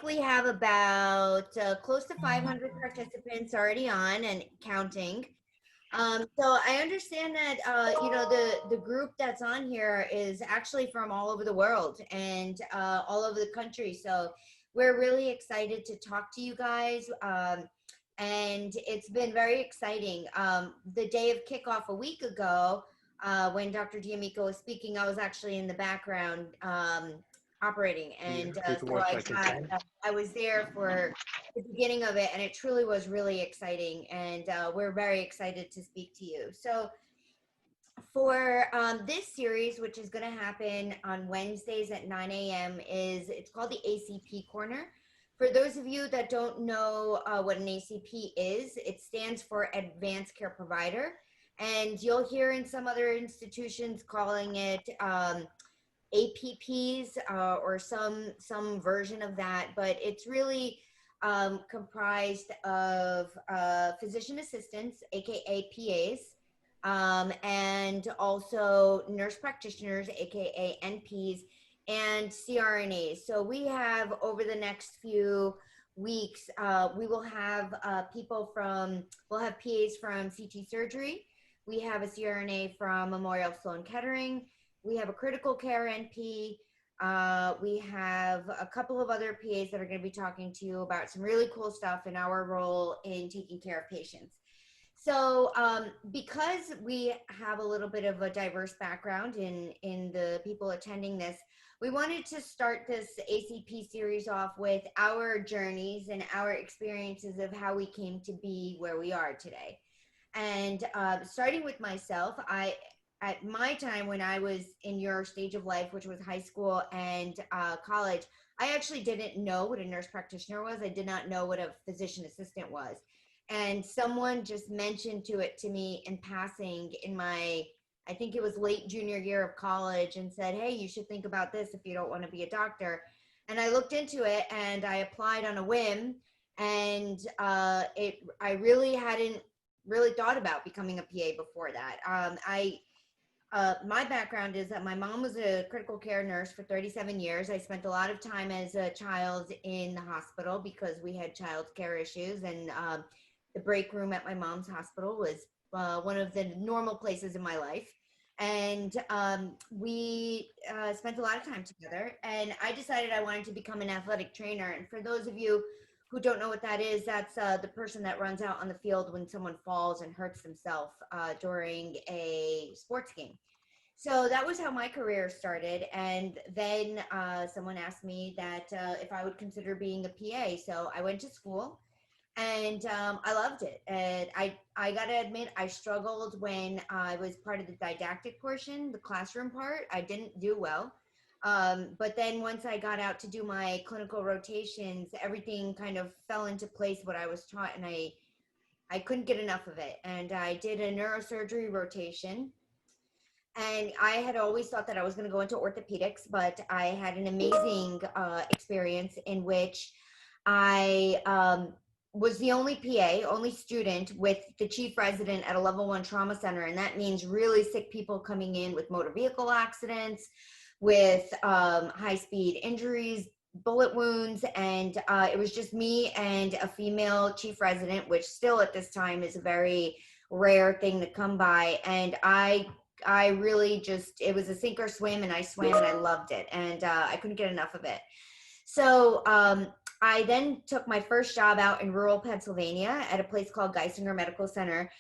we have about close to 500 participants already on and counting. So I understand that the group that's on here is actually from all over the world and all over the country. So we're really excited to talk to you guys. And it's been very exciting. The day of kickoff a week ago, when Dr. Giamico was speaking, I was actually in the background operating, and so I was there for the beginning of it, and it truly was really exciting, and we're very excited to speak to you. So for this series, which is going to happen on Wednesdays at 9 a.m., it's called the ACP Corner. For those of you that don't know what an ACP is, it stands for Advanced Care Provider, and you'll hear in some other institutions calling it APPs or some version of that, but it's really comprised of physician assistants, aka PAs, and also nurse practitioners, aka NPs, and CRNAs. So we have, over the next few weeks, we will have we'll have PAs from CT surgery. We have a CRNA from Memorial Sloan Kettering. We have a critical care NP. We have a couple of other PAs that are going to be talking to you about some really cool stuff in our role in taking care of patients. So because we have a little bit of a diverse background in the people attending this, we wanted to start this ACP series off with our journeys and our experiences of how we came to be where we are today. And starting with myself, at my time when I was in your stage of life, which was high school and college, I actually didn't know what a nurse practitioner was. I did not know what a physician assistant was. And someone just mentioned to me in passing in my, I think it was late junior year of college, and said, hey, you should think about this if you don't want to be a doctor. And I looked into it and I applied on a whim, and I really hadn't really thought about becoming a PA before that. My background is that my mom was a critical care nurse for 37 years. I spent a lot of time as a child in the hospital because we had child care issues, and the break room at my mom's hospital was one of the normal places in my life. And we spent a lot of time together, and I decided I wanted to become an athletic trainer. And for those of you who don't know what that is, that's the person that runs out on the field when someone falls and hurts themselves during a sports game. So that was how my career started. And then someone asked me that if I would consider being a PA. So I went to school, and I loved it. And I got to admit, I struggled when I was part of the didactic portion, the classroom part. I didn't do well. But then once I got out to do my clinical rotations, everything kind of fell into place what I was taught, and I couldn't get enough of it. And I did a neurosurgery rotation, and I had always thought that I was going to go into orthopedics, but I had an amazing experience in which I was the only PA, only student with the chief resident at a level 1 trauma center. And that means really sick people coming in with motor vehicle accidents, with high-speed injuries, bullet wounds. And it was just me and a female chief resident, which still at this time is a very rare thing to come by. And I really just, it was a sink or swim, and I swam and I loved it. And I couldn't get enough of it. So I then took my first job out in rural Pennsylvania at a place called Geisinger Medical Center.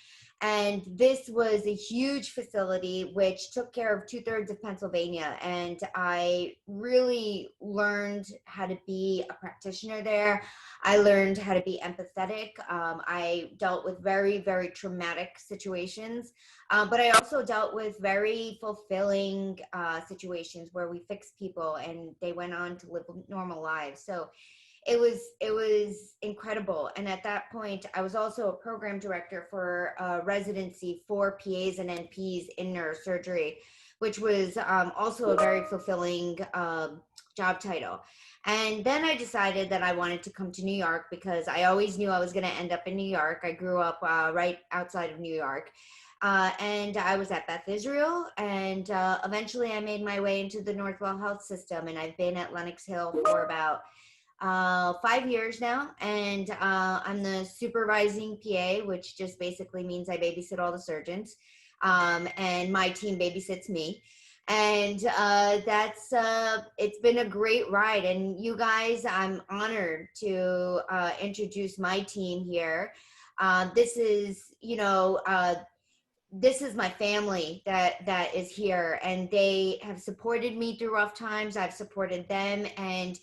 And this was a huge facility which took care of 2/3 of Pennsylvania. And I really learned how to be a practitioner there. I learned how to be empathetic. I dealt with very, very traumatic situations, but I also dealt with very fulfilling situations where we fixed people and they went on to live normal lives. So it was incredible. And at that point, I was also a program director for a residency for PAs and NPs in neurosurgery, which was also a very fulfilling job title. And then I decided that I wanted to come to New York because I always knew I was going to end up in New York. I grew up right outside of New York. And I was at Beth Israel, and eventually I made my way into the Northwell Health System, and I've been at Lenox Hill for about 5 years now, and I'm the supervising PA, which just basically means I babysit all the surgeons, and my team babysits me. And that's it's been a great ride. And you guys, I'm honored to introduce my team here. This is, this is my family that is here, and they have supported me through rough times. I've supported them, and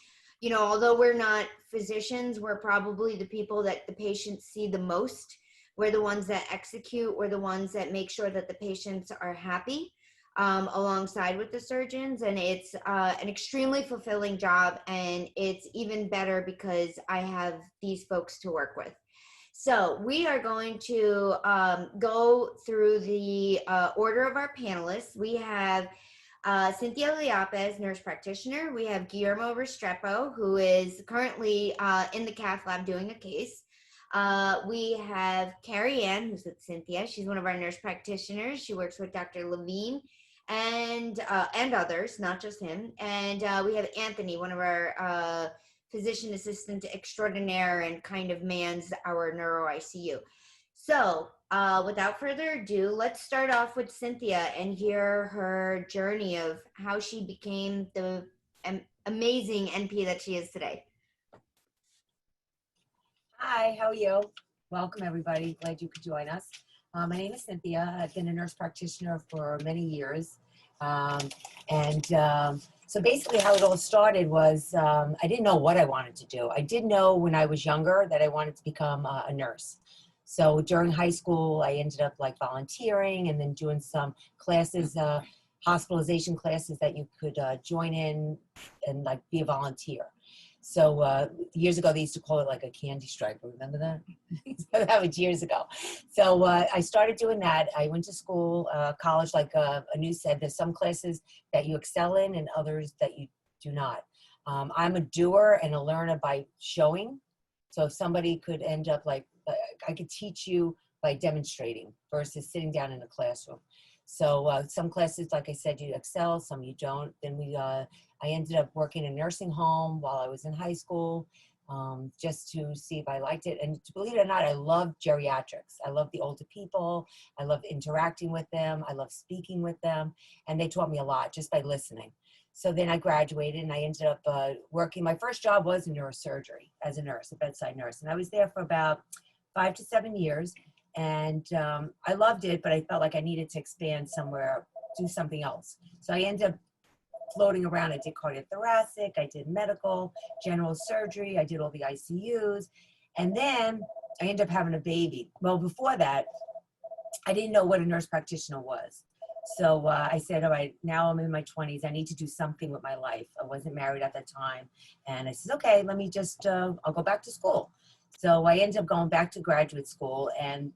although we're not physicians, we're probably the people that the patients see the most. We're the ones that execute. We're the ones that make sure that the patients are happy, alongside with the surgeons. And it's an extremely fulfilling job, and it's even better because I have these folks to work with. So we are going to go through the order of our panelists. We have Cynthia Leapes, nurse practitioner. We have Guillermo Restrepo, who is currently in the cath lab doing a case. We have Kerry Ann, who's with Cynthia. She's one of our nurse practitioners. She works with Dr. Levine and others, not just him. And we have Anthony, one of our physician assistant extraordinaire, and kind of mans our neuro ICU. So without further ado, let's start off with Cynthia and hear her journey of how she became the amazing NP that she is today. Hi, how are you? Welcome, everybody. Glad you could join us. My name is Cynthia. I've been a nurse practitioner for many years. So basically how it all started was I didn't know what I wanted to do. I did know when I was younger that I wanted to become a nurse. So during high school, I ended up like volunteering and then doing some classes, hospitalization classes that you could join in and like be a volunteer. So years ago, they used to call it like a candy striper. Remember that? That was years ago. So I started doing that. I went to school, college, like Anu said, there's some classes that you excel in and others that you do not. I'm a doer and a learner by showing. So if somebody could end up like, I could teach you by demonstrating versus sitting down in a classroom. So some classes, like I said, you excel, some you don't. Then I ended up working in a nursing home while I was in high school, just to see if I liked it. And to believe it or not, I love geriatrics. I love the older people. I love interacting with them. I love speaking with them. And they taught me a lot just by listening. So then I graduated and I ended up working. My first job was in neurosurgery as a nurse, a bedside nurse. And I was there for about 5 to 7 years. And I loved it, but I felt like I needed to expand somewhere, do something else. So I ended up floating around. I did cardiothoracic, I did medical, general surgery, I did all the ICUs. And then I ended up having a baby. Well, before that, I didn't know what a nurse practitioner was. So I said, all right, now I'm in my 20s. I need to do something with my life. I wasn't married at that time. And I said, okay, let me just, I'll go back to school. So I ended up going back to graduate school, and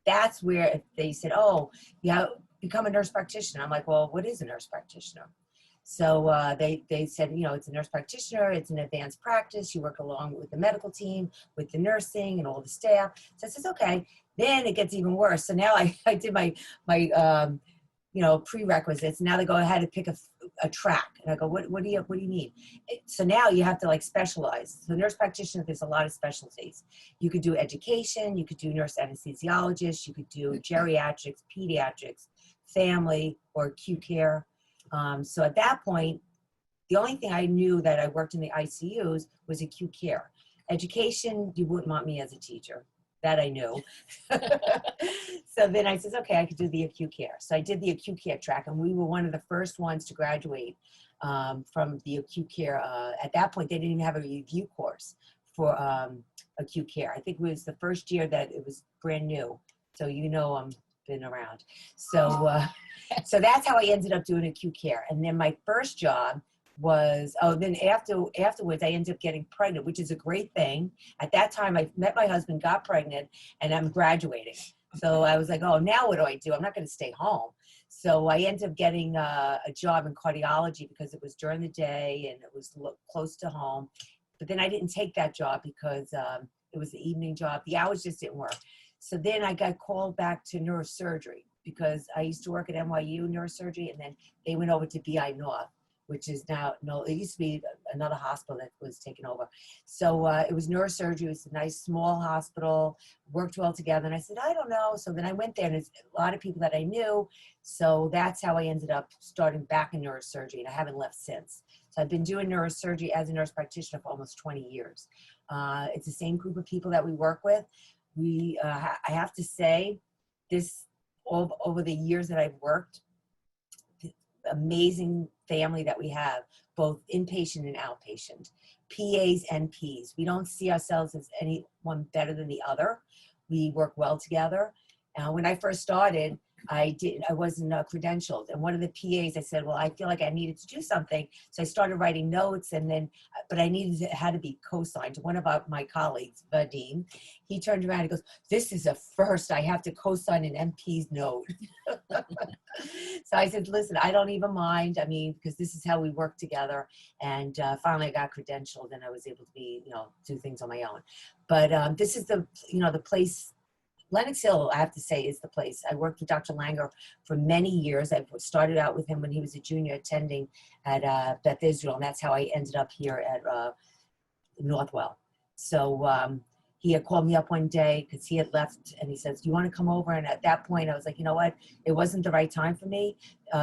that's where they said, oh, yeah, become a nurse practitioner. I'm like, well, what is a nurse practitioner? So they said, it's a nurse practitioner, it's an advanced practice. You work along with the medical team, with the nursing and all the staff. So I says, okay. Then it gets even worse. So now I did my prerequisites. Now they go ahead and pick a track. And I go, what do you need? So now you have to like specialize. So nurse practitioner, there's a lot of specialties. You could do education, you could do nurse anesthesiologist, you could do geriatrics, pediatrics, family, or acute care. So at that point, the only thing I knew that I worked in the ICUs was acute care. Education, you wouldn't want me as a teacher. That I knew. So then I says, okay, I could do the acute care. So I did the acute care track, and we were one of the first ones to graduate from the acute care. At that point, they didn't even have a review course for acute care. I think it was the first year that it was brand new. So I'm been around. So so that's how I ended up doing acute care. And then my first job was, then afterwards I ended up getting pregnant, which is a great thing. At that time I met my husband, got pregnant, and I'm graduating. So I was like, oh, now what do I do? I'm not going to stay home. So I ended up getting a job in cardiology because it was during the day and it was close to home. But then I didn't take that job because it was the evening job. The hours just didn't work. So then I got called back to neurosurgery because I used to work at NYU neurosurgery, and then they went over to BI North. which is now, no, it used to be another hospital that was taken over. So it was neurosurgery. It was a nice small hospital, worked well together. And I said, I don't know. So then I went there, and there's a lot of people that I knew. So that's how I ended up starting back in neurosurgery, and I haven't left since. So I've been doing neurosurgery as a nurse practitioner for almost 20 years. It's the same group of people that we work with. I have to say, this over the years that I've worked, amazing family that we have, both inpatient and outpatient, PAs and Ps. We don't see ourselves as anyone better than the other. We work well together. When I first started, I wasn't credentialed. And one of the PAs, I said, well, I feel like I needed to do something. So I started writing notes, but it had to be co-signed. One of my colleagues, Vadim, he turned around and goes, this is a first. I have to co-sign an MP's note. So I said, listen, I don't even mind. I mean, because this is how we work together. And finally I got credentialed, and I was able to do things on my own. But this is the place. Lenox Hill, I have to say, is the place. I worked with Dr. Langer for many years. I started out with him when he was a junior attending at Beth Israel, and that's how I ended up here at Northwell. So he had called me up one day because he had left, and he says, do you want to come over? And at that point, I was like, you know what? It wasn't the right time for me,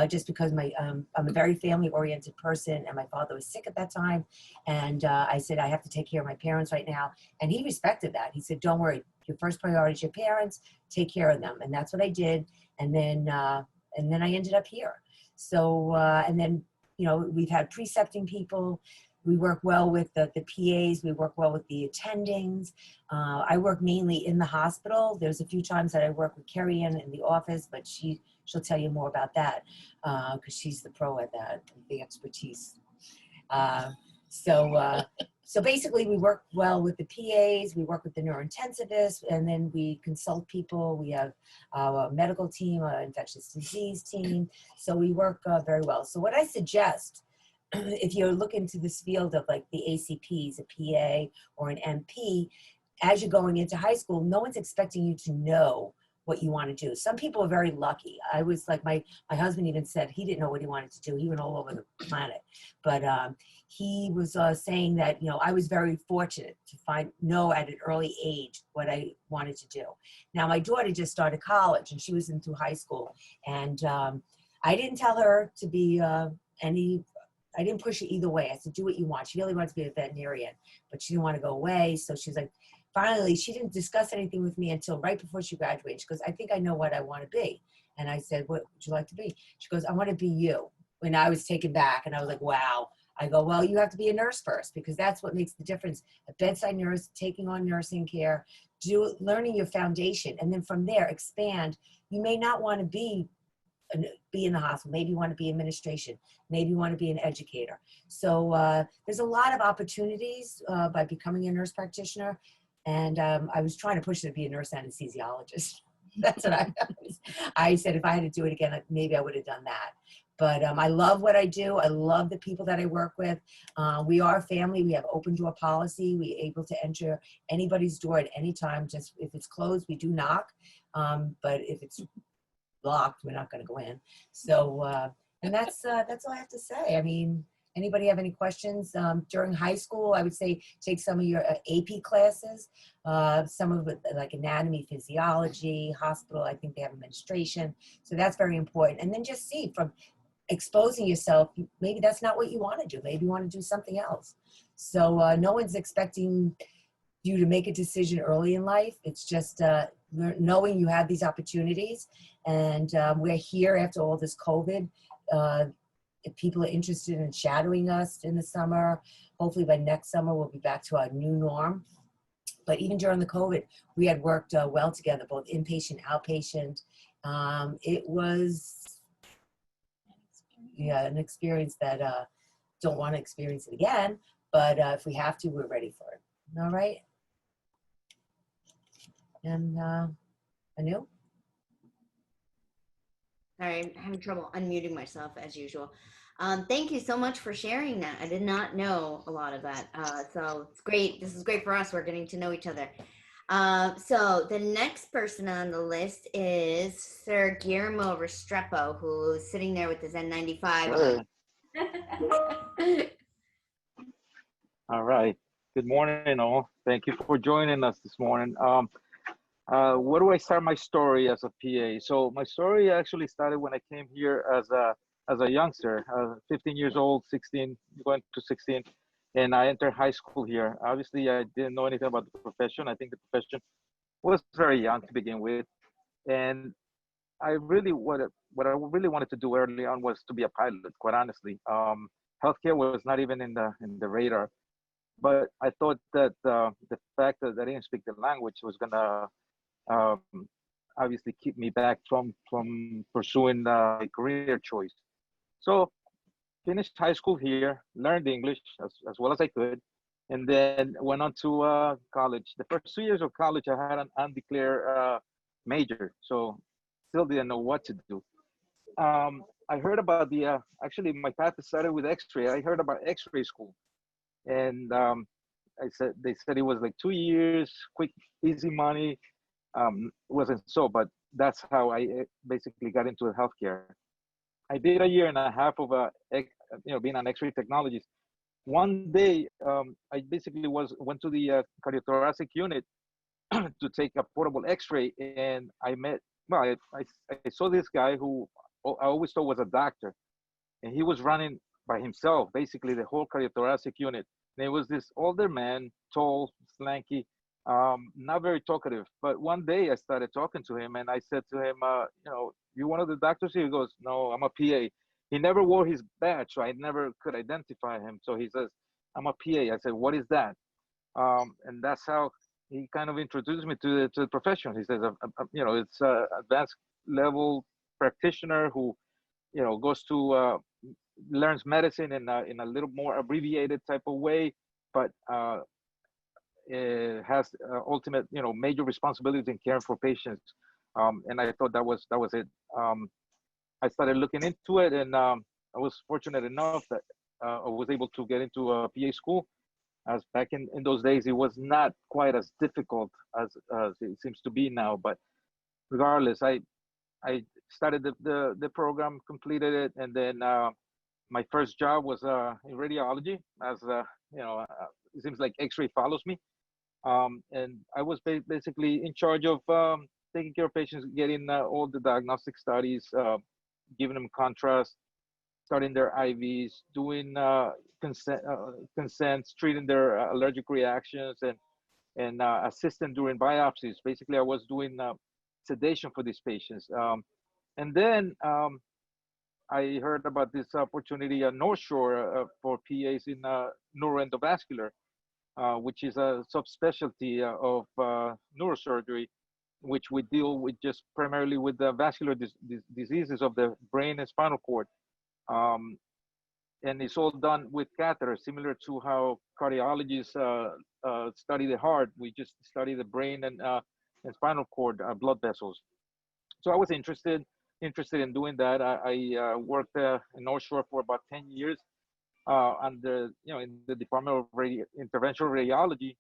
just because I'm a very family-oriented person, and my father was sick at that time. And I said, I have to take care of my parents right now. And he respected that. He said, don't worry. Your first priority is your parents. Take care of them. And that's what I did. And then I ended up here. So, and then, we've had precepting people. We work well with the PAs. We work well with the attendings. I work mainly in the hospital. There's a few times that I work with Kerry Ann in the office, but she'll tell you more about that because she's the pro at that, the expertise. So basically, we work well with the PAs, we work with the neurointensivists, and then we consult people. We have our medical team, our infectious disease team. So we work very well. So what I suggest, if you're looking to this field of like the ACPs, a PA or an MP, as you're going into high school, no one's expecting you to know what you want to do. Some people are very lucky. I was like, my husband even said he didn't know what he wanted to do. He went all over the planet. But he was saying that, I was very fortunate to know at an early age what I wanted to do. Now, my daughter just started college, and she was through high school. And I didn't tell her to be I didn't push it either way. I said, do what you want. She really wanted to be a veterinarian, but she didn't want to go away. So she was like, finally, she didn't discuss anything with me until right before she graduated. She goes, I think I know what I want to be. And I said, what would you like to be? She goes, I want to be you. And I was taken back, and I was like, wow. I go, well, you have to be a nurse first, because that's what makes the difference. A bedside nurse, taking on nursing care, learning your foundation, and then from there, expand. You may not want to be in the hospital. Maybe you want to be administration. Maybe you want to be an educator. So there's a lot of opportunities by becoming a nurse practitioner. And I was trying to push her to be a nurse anesthesiologist. That's what I said, if I had to do it again, maybe I would have done that. But I love what I do. I love the people that I work with. We are a family. We have open door policy. We're able to enter anybody's door at any time. Just if it's closed, we do knock. But if it's locked, we're not going to go in. So, and that's all I have to say. I mean, anybody have any questions? During high school, I would say take some of your AP classes, some of it like anatomy, physiology, hospital. I think they have administration. So that's very important. And then just see from exposing yourself, maybe that's not what you want to do. Maybe you want to do something else. So no one's expecting you to make a decision early in life. It's just knowing you have these opportunities. And we're here after all this COVID. If people are interested in shadowing us in the summer, hopefully by next summer, we'll be back to our new norm. But even during the COVID, we had worked well together, both inpatient, outpatient. It was an experience that don't want to experience it again, but if we have to, we're ready for it. All right. And Anu? Sorry, I'm having trouble unmuting myself as usual. Thank you so much for sharing that. I did not know a lot of that. So it's great. This is great for us. We're getting to know each other. So the next person on the list is Sir Guillermo Restrepo, who's sitting there with his N95. All right. Good morning, all. Thank you for joining us this morning. Where do I start my story as a PA? So my story actually started when I came here as a youngster, 15 years old, 16, going to 16, and I entered high school here. Obviously, I didn't know anything about the profession. I think the profession was very young to begin with, and I really what I really wanted to do early on was to be a pilot. Quite honestly, healthcare was not even in the radar. But I thought that the fact that I didn't speak the language was gonna um, obviously keep me back from pursuing my career choice. So finished high school here, learned English as well as I could, and then went on to college. The first 2 years of college, I had an undeclared major, so still didn't know what to do. I heard about the actually my path started with X-ray. I heard about X-ray school, and I said they said it was like 2 years, quick, easy money. It wasn't so, but that's how I basically got into healthcare. I did a year and a half of being an X-ray technologist. One day, I basically went to the cardiothoracic unit to take a portable X-ray, and I met. Well, I saw this guy who I always thought was a doctor, and he was running by himself, basically the whole cardiothoracic unit. And it was this older man, tall, slanky, not very talkative. But one day I started talking to him, and I said to him, you one of the doctors here? He goes, no, I'm a PA. He never wore his badge, so I never could identify him. So he says, I'm a PA. I said, what is that? And that's how he kind of introduced me to the profession. He says, it's advanced level practitioner who goes to learns medicine in a little more abbreviated type of way, but it has ultimate major responsibilities in caring for patients. And I thought that was it. I started looking into it, and I was fortunate enough that I was able to get into a PA school. As back in those days, it was not quite as difficult as it seems to be now. But regardless, I started the program, completed it, and then my first job was in radiology. As it seems like X-ray follows me, and I was basically in charge of taking care of patients, getting all the diagnostic studies, giving them contrast, starting their IVs, doing consents, treating their allergic reactions, and assisting during biopsies. Basically, I was doing sedation for these patients. And then I heard about this opportunity at North Shore for PAs in neuroendovascular, which is a subspecialty of neurosurgery, which we deal with just primarily with the vascular diseases of the brain and spinal cord. Um, and it's all done with catheters, similar to how cardiologists study the heart. We just study the brain and spinal cord blood vessels. So I was interested in doing that. I worked in North Shore for about 10 years under in the Department of Interventional Radiology,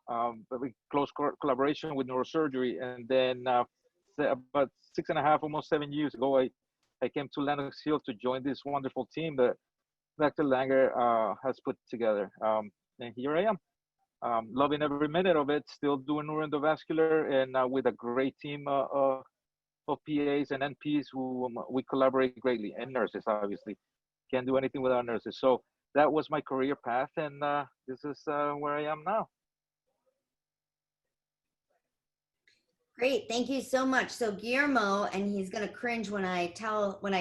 but with close collaboration with neurosurgery. And then about 6.5, almost 7 years ago, I came to Lenox Hill to join this wonderful team that Dr. Langer has put together. And here I am, loving every minute of it, still doing neuroendovascular, and with a great team of PAs and NPs who we collaborate greatly, and nurses, obviously. Can't do anything without nurses. So that was my career path, and this is where I am now. Great, thank you so much. So Guillermo, and he's going to cringe when I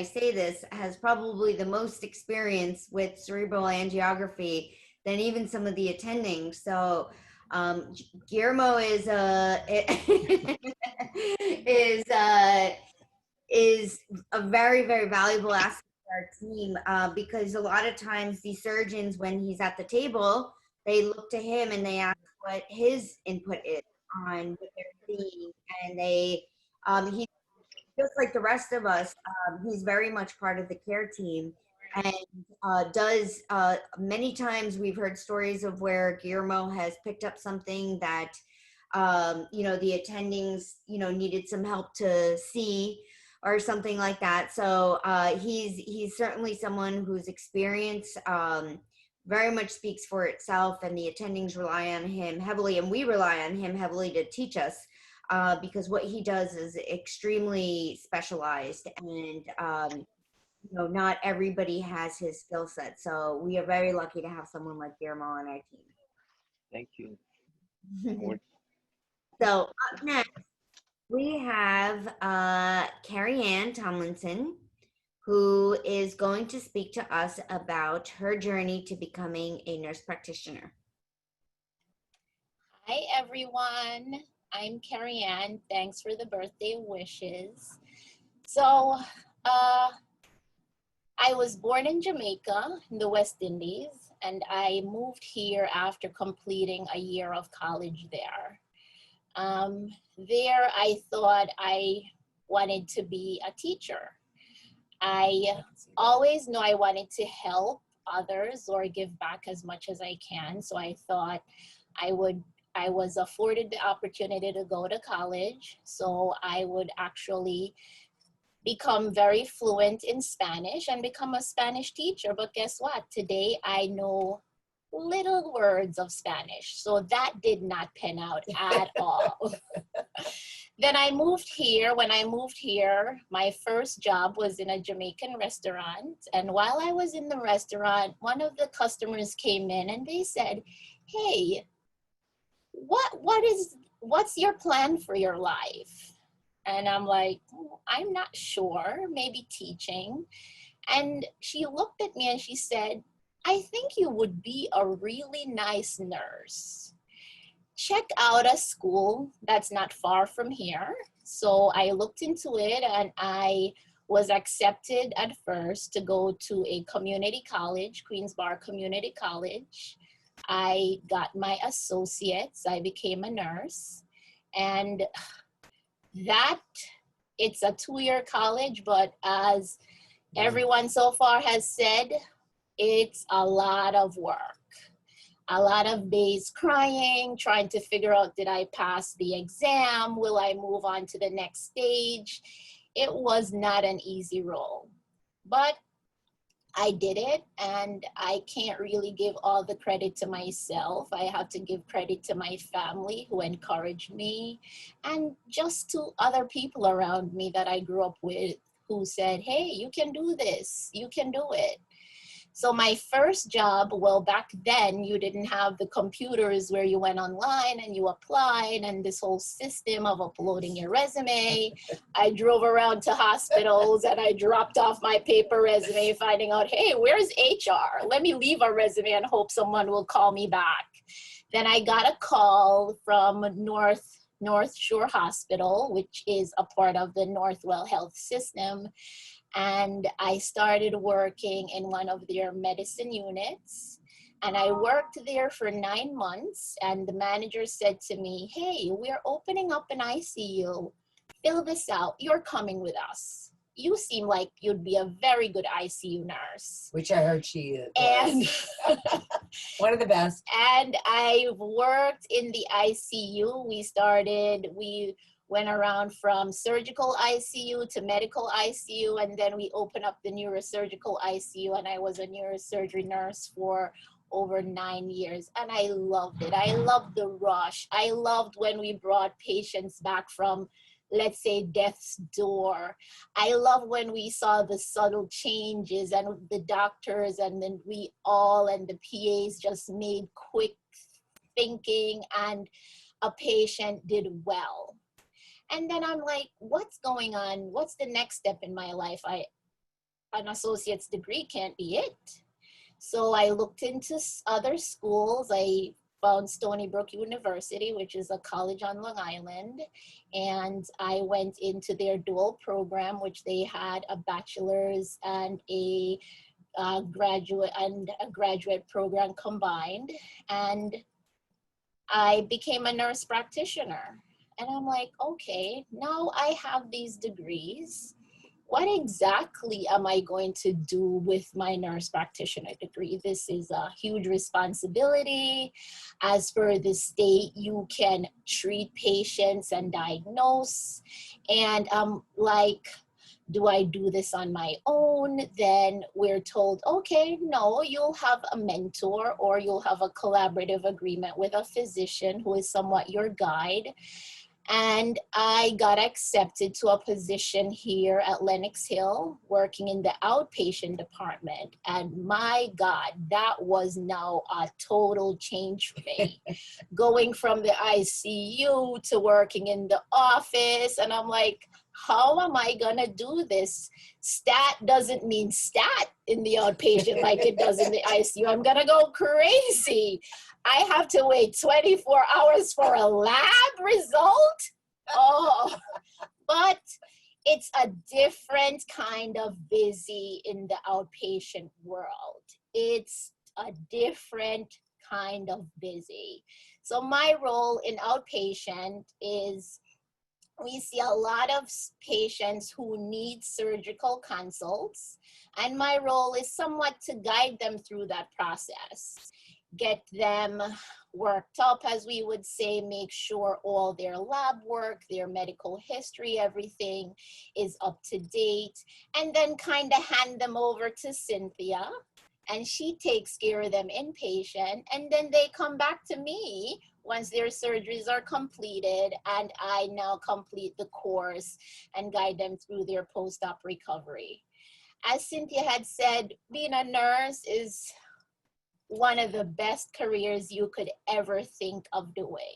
say this, has probably the most experience with cerebral angiography than even some of the attending. So Guillermo is is a very, very valuable asset to our team because a lot of times the surgeons, when he's at the table, they look to him and they ask what his input is on what they're seeing, and he, just like the rest of us, he's very much part of the care team, and does many times we've heard stories of where Guillermo has picked up something that the attendings needed some help to see, or something like that. So he's certainly someone whose experience very much speaks for itself, and the attendings rely on him heavily, and we rely on him heavily to teach us because what he does is extremely specialized, and not everybody has his skill set. So we are very lucky to have someone like Guillermo on our team. Thank you. So up next, we have Kerry Ann Tomlinson, who is going to speak to us about her journey to becoming a nurse practitioner. Hi, everyone. I'm Kerry Ann. Thanks for the birthday wishes. So, I was born in Jamaica, in the West Indies, and I moved here after completing a year of college there. There, I thought I wanted to be a teacher. I always knew I wanted to help others or give back as much as I can. So I thought I was afforded the opportunity to go to college. So I would actually become very fluent in Spanish and become a Spanish teacher. But guess what? Today I know little words of Spanish. So that did not pan out at all. Then I moved here. When I moved here, my first job was in a Jamaican restaurant. And while I was in the restaurant, one of the customers came in and they said, "Hey, what's your plan for your life?" And I'm like, "I'm not sure, maybe teaching." And she looked at me and she said, "I think you would be a really nice nurse. Check out a school that's not far from here." So I looked into it and I was accepted at first to go to a community college, Queensbar Community College. I got my associates, I became a nurse, and it's a 2-year college, but as everyone so far has said, it's a lot of work. A lot of days crying, trying to figure out, did I pass the exam? Will I move on to the next stage? It was not an easy role, but I did it, and I can't really give all the credit to myself. I have to give credit to my family who encouraged me, and just to other people around me that I grew up with who said, "Hey, you can do this, you can do it." So my first job, well, back then you didn't have the computers where you went online and you applied and this whole system of uploading your resume. I drove around to hospitals and I dropped off my paper resume finding out, hey, where's HR? Let me leave a resume and hope someone will call me back. Then I got a call from North Shore Hospital, which is a part of the Northwell Health System. And I started working in one of their medicine units. And I worked there for 9 months. And the manager said to me, "Hey, we're opening up an ICU. Fill this out. You're coming with us. You seem like you'd be a very good ICU nurse." Which I heard she is. And one of the best. And I worked in the ICU. We went around from surgical ICU to medical ICU, and then we opened up the neurosurgical ICU, and I was a neurosurgery nurse for over 9 years, and I loved it. I loved the rush. I loved when we brought patients back from, let's say, death's door. I love when we saw the subtle changes and the doctors and then and the PAs just made quick thinking and a patient did well. And then I'm like, what's going on? What's the next step in my life? An associate's degree can't be it. So I looked into other schools. I found Stony Brook University, which is a college on Long Island. And I went into their dual program, which they had a bachelor's and a graduate program combined. And I became a nurse practitioner. And I'm like, okay, now I have these degrees. What exactly am I going to do with my nurse practitioner degree? This is a huge responsibility. As per the state, you can treat patients and diagnose. And like, Do I do this on my own? Then we're told, okay, no, you'll have a mentor or you'll have a collaborative agreement with a physician who is somewhat your guide. And I got accepted to a position here at Lenox Hill, working in the outpatient department. And my God, that was now a total change for me. Going from the ICU to working in the office. And I'm like, how am I gonna do this? Stat doesn't mean stat in the outpatient like it does in the ICU. I'm gonna go crazy. I have to wait 24 hours for a lab result? Oh, but it's a different kind of busy in the outpatient world. It's a different kind of busy. So my role in outpatient is we see a lot of patients who need surgical consults, and my role is somewhat to guide them through that process, get them worked up, as we would say, make sure all their lab work, their medical history, everything is up to date, and then kind of hand them over to Cynthia, and she takes care of them inpatient, and then they come back to me once their surgeries are completed, and I now complete the course and guide them through their post-op recovery. As Cynthia had said, being a nurse is one of the best careers you could ever think of doing.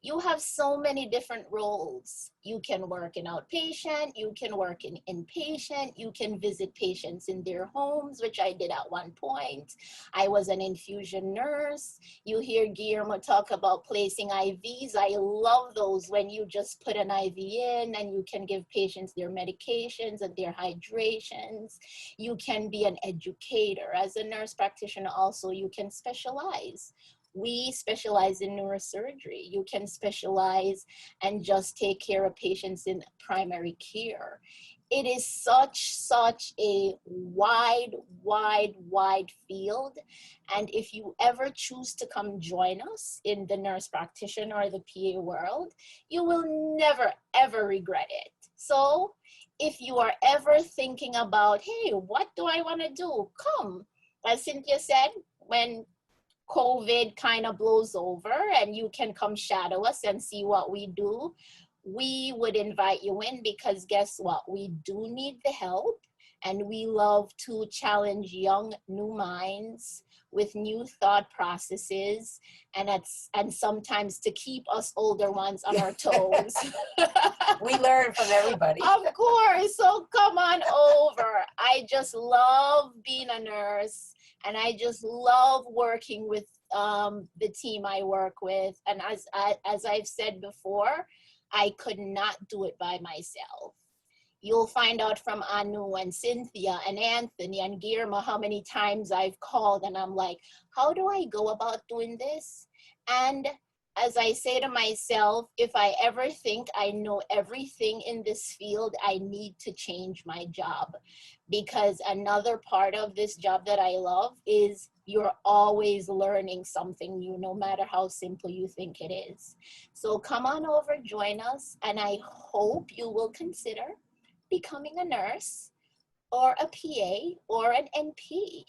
You have so many different roles. You can work in outpatient, you can work in inpatient, you can visit patients in their homes, which I did at one point. I was an infusion nurse. You hear Guillermo talk about placing IVs. I love those when you just put an IV in and you can give patients their medications and their hydrations. You can be an educator. As a nurse practitioner also, you can specialize. We specialize in neurosurgery. You can specialize and just take care of patients in primary care. It is such a wide field. And if you ever choose to come join us in the nurse practitioner or the PA world, you will never, ever regret it. So if you are ever thinking about, hey, what do I want to do? Come. As Cynthia said, when COVID kind of blows over and you can come shadow us and see what we do, we would invite you in, because guess what? We do need the help, and we love to challenge young, new minds with new thought processes, and sometimes to keep us older ones on our toes. We learn from everybody. Of course, so come on over. I just love being a nurse. And I just love working with the team I work with. And as I've said before, I could not do it by myself. You'll find out from Anu and Cynthia and Anthony and Guillermo how many times I've called and I'm like, how do I go about doing this? And as I say to myself, if I ever think I know everything in this field, I need to change my job. Because another part of this job that I love is you're always learning something new, no matter how simple you think it is. So come on over, join us, and I hope you will consider becoming a nurse or a PA or an NP.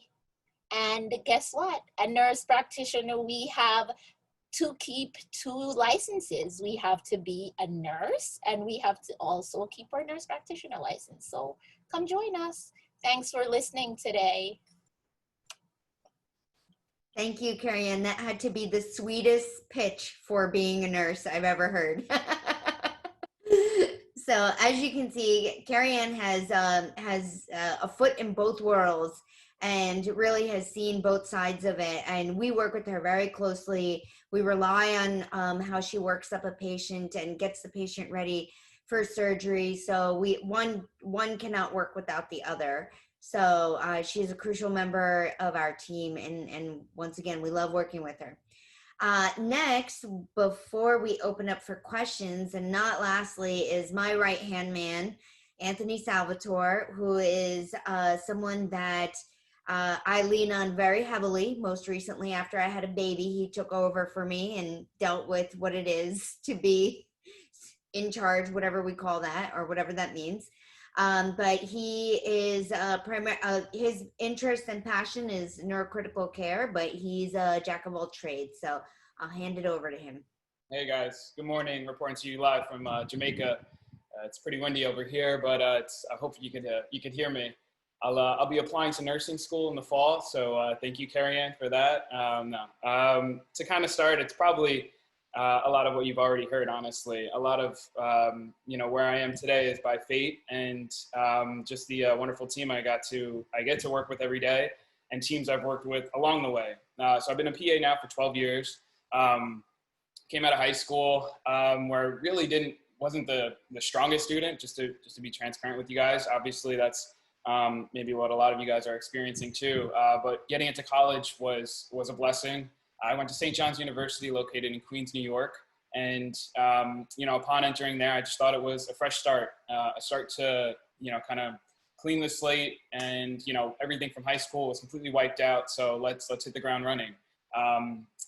And guess what? A nurse practitioner, we have to keep 2 licenses. We have to be a nurse and we have to also keep our nurse practitioner license. So come join us. Thanks for listening today. Thank you, Kerry Ann. That had to be the sweetest pitch for being a nurse I've ever heard. So as you can see, Kerry Ann has a foot in both worlds and really has seen both sides of it. And we work with her very closely. We rely on how she works up a patient and gets the patient ready for surgery. So one cannot work without the other. So she's a crucial member of our team. And once again, we love working with her. Next, before we open up for questions, and not lastly, is my right-hand man, Anthony Salvatore, who is someone that I lean on very heavily. Most recently, after I had a baby, he took over for me and dealt with what it is to be in charge, whatever we call that, or whatever that means. But he is his interest and passion is neurocritical care, but he's a jack of all trades. So I'll hand it over to him. Hey guys, good morning. Reporting to you live from Jamaica. It's pretty windy over here, but I hope you could hear me. I'll be applying to nursing school in the fall, so thank you, Kerry Ann, for that. To kind of start, it's probably a lot of what you've already heard, honestly. A lot of, where I am today is by fate, and just the wonderful team I get to work with every day, and teams I've worked with along the way. So I've been a PA now for 12 years. Came out of high school where I really wasn't the strongest student, just to be transparent with you guys. Obviously, that's maybe what a lot of you guys are experiencing too. But getting into college was a blessing. I went to St. John's University, located in Queens, New York. And, upon entering there, I just thought it was a fresh start, a start to, kind of clean the slate. And, everything from high school was completely wiped out. So let's hit the ground running.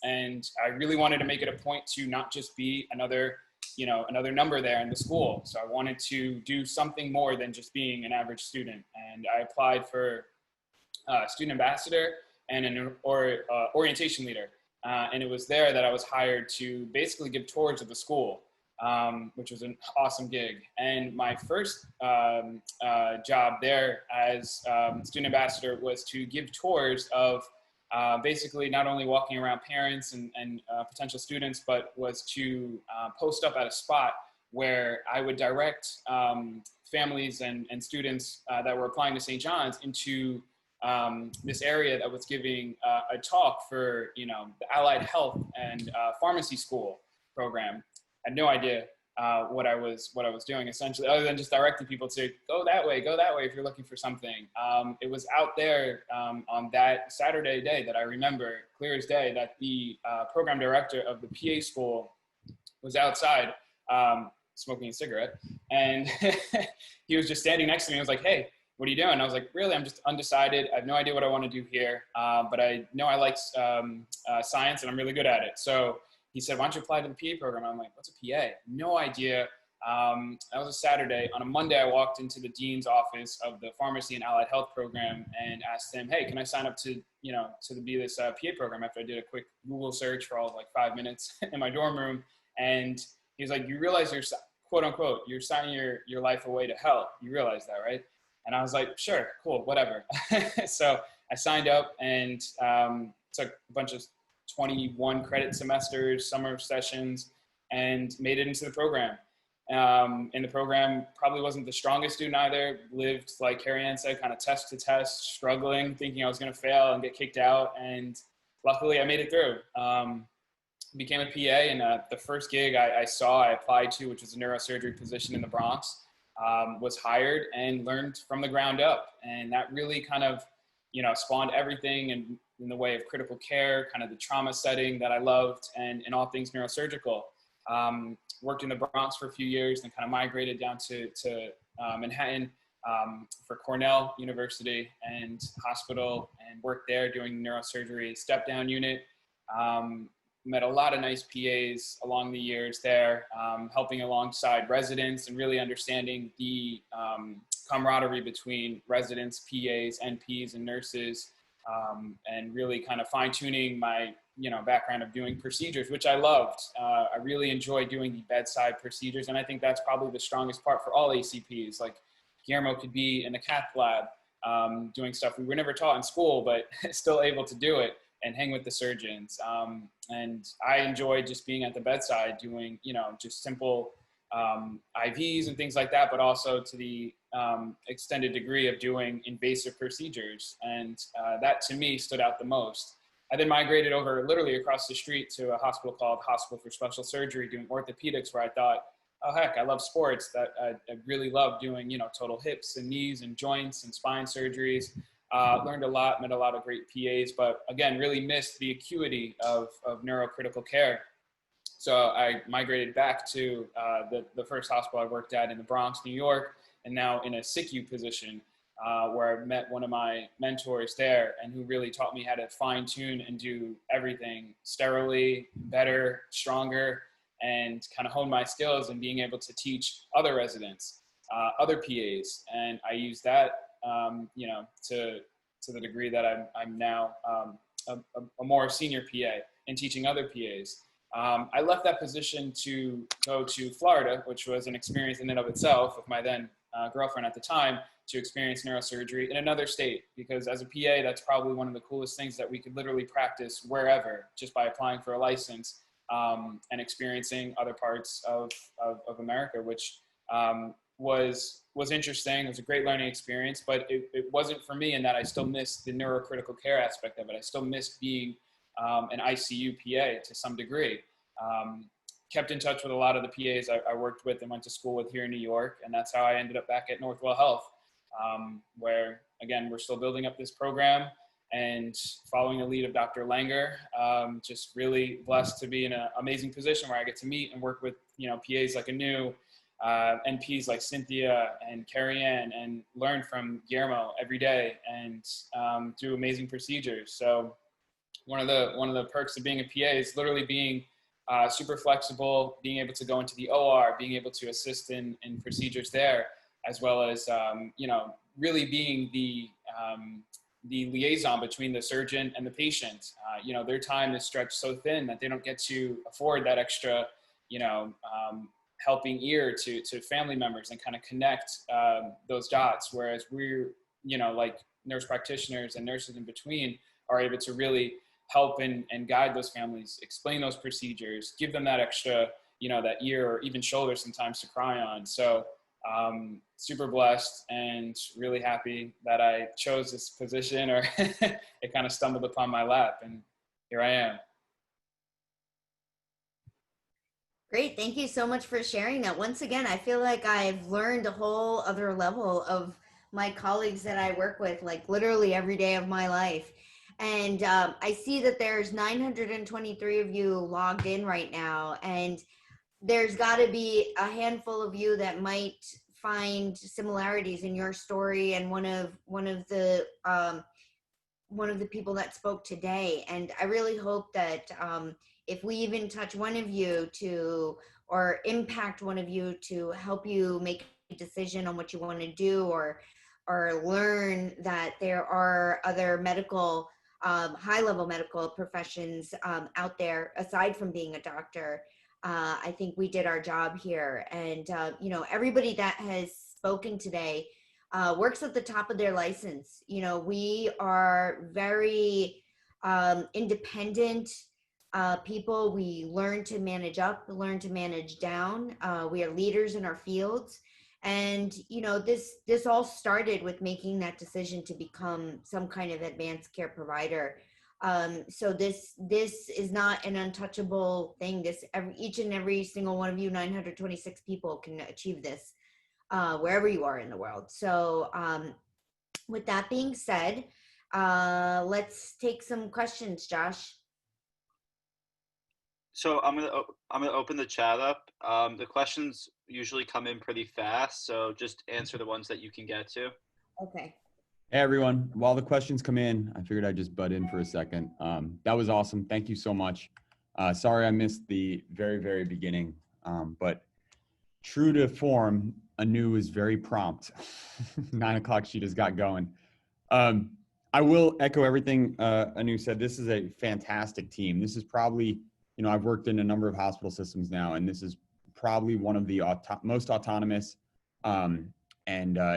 And I really wanted to make it a point to not just be another number there in the school. So I wanted to do something more than just being an average student. And I applied for student ambassador and an orientation leader. And it was there that I was hired to basically give tours of the school, which was an awesome gig. And my first job there as student ambassador was to give tours of basically not only walking around parents and potential students, but was to post up at a spot where I would direct families and students that were applying to St. John's into this area that was giving a talk for, the allied health and pharmacy school program. I had no idea what I was doing, essentially, other than just directing people to go that way if you're looking for something. It was out there on that Saturday day that I remember clear as day, that the program director of the PA school was outside smoking a cigarette, and he was just standing next to me. He was like, "Hey, what are you doing?" I was like, "Really, I'm just undecided. I have no idea what I want to do here, but I know I like science and I'm really good at it." So he said, "Why don't you apply to the PA program?" I'm like, "What's a PA?" No idea. That was a Saturday. On a Monday, I walked into the dean's office of the pharmacy and allied health program and asked him, "Hey, can I sign up to be this PA program?" After I did a quick Google search for all of 5 minutes in my dorm room. And he was like, "You realize you're, quote unquote, you're signing your life away to hell. You realize that, right?" And I was like, "Sure, cool, whatever." So I signed up and took a bunch of 21 credit semesters, summer sessions, and made it into the program. And the program probably wasn't the strongest student either. Lived, like Kerry Ann said, kind of test to test, struggling, thinking I was going to fail and get kicked out. And luckily I made it through. Became a PA, and the first gig I applied to, which was a neurosurgery position in the Bronx, was hired and learned from the ground up. And that really kind of, spawned everything in the way of critical care, kind of the trauma setting that I loved, and all things neurosurgical. Worked in the Bronx for a few years, and kind of migrated down to Manhattan for Cornell University and Hospital, and worked there doing neurosurgery step-down unit. Met a lot of nice PAs along the years there, helping alongside residents and really understanding the camaraderie between residents, PAs, NPs, and nurses, and really kind of fine-tuning my background of doing procedures, which I loved. I really enjoyed doing the bedside procedures, and I think that's probably the strongest part for all ACPs. Like Guillermo could be in the cath lab doing stuff we were never taught in school, but still able to do it and hang with the surgeons. And I enjoyed just being at the bedside doing, just simple IVs and things like that, but also to the extended degree of doing invasive procedures. And that to me stood out the most. I then migrated over literally across the street to a hospital called Hospital for Special Surgery, doing orthopedics, where I thought, oh heck, I love sports. That I really love doing, total hips and knees and joints and spine surgeries. Learned a lot, met a lot of great PAs, but again, really missed the acuity of neurocritical care. So I migrated back to the first hospital I worked at in the Bronx, New York, and now in a SICU position, where I met one of my mentors there, and who really taught me how to fine tune and do everything sterilely, better, stronger, and kind of hone my skills in being able to teach other residents. other PAs, and I use that, you know, to the degree that I'm now a more senior PA in teaching other PAs. I left that position to go to Florida, which was an experience in and of itself with my then girlfriend at the time, to experience neurosurgery in another state, because as a PA, that's probably one of the coolest things that we could literally practice wherever just by applying for a license, and experiencing other parts of America, which was interesting. It was a great learning experience, but it wasn't for me in that I still missed the neurocritical care aspect of it. I still missed being an ICU PA to some degree. Kept in touch with a lot of the PAs I worked with and went to school with here in New York, and that's how I ended up back at Northwell Health, where, again, we're still building up this program and following the lead of Dr. Langer. Just really blessed to be in an amazing position where I get to meet and work with, you know, PAs like Anu, NPs like Cynthia and Kerry Ann, and learn from Guillermo every day, and do amazing procedures. So one of the perks of being a PA is literally being super flexible, being able to go into the OR, being able to assist in procedures there, as well as, you know, really being the liaison between the surgeon and the patient. You know, their time is stretched so thin that they don't get to afford that extra, you know, helping ear to family members and kind of connect those dots. Whereas we're, you know, like nurse practitioners and nurses in between are able to really help and guide those families, explain those procedures, give them that extra, you know, that ear or even shoulder sometimes to cry on. So super blessed and really happy that I chose this position, or it kind of stumbled upon my lap, and here I am. Great. Thank you so much for sharing that. Once again, I feel like I've learned a whole other level of my colleagues that I work with, like literally every day of my life. And I see that there's 923 of you logged in right now, and there's got to be a handful of you that might find similarities in your story and one of the people that spoke today. And I really hope that if we even touch one of you to, or impact one of you to help you make a decision on what you want to do, or learn that there are other medical, high-level medical professions out there aside from being a doctor, I think we did our job here. And, you know, everybody that has spoken today works at the top of their license. You know, we are very independent people. We learn to manage up, learn to manage down. We are leaders in our fields. And, you know, this all started with making that decision to become some kind of advanced care provider. So this is not an untouchable thing. Each and every single one of you, 926 people, can achieve this wherever you are in the world. So with that being said, let's take some questions, Josh. So I'm gonna open the chat up. The questions usually come in pretty fast, so just answer the ones that you can get to. Okay. Hey everyone, while the questions come in, I figured I'd just butt in for a second. That was awesome. Thank you so much. Sorry I missed the very, very beginning, but true to form, Anu is very prompt. 9 o'clock, she just got going. I will echo everything Anu said. This is a fantastic team. This is probably, you know, I've worked in a number of hospital systems now, and this is probably one of the most autonomous and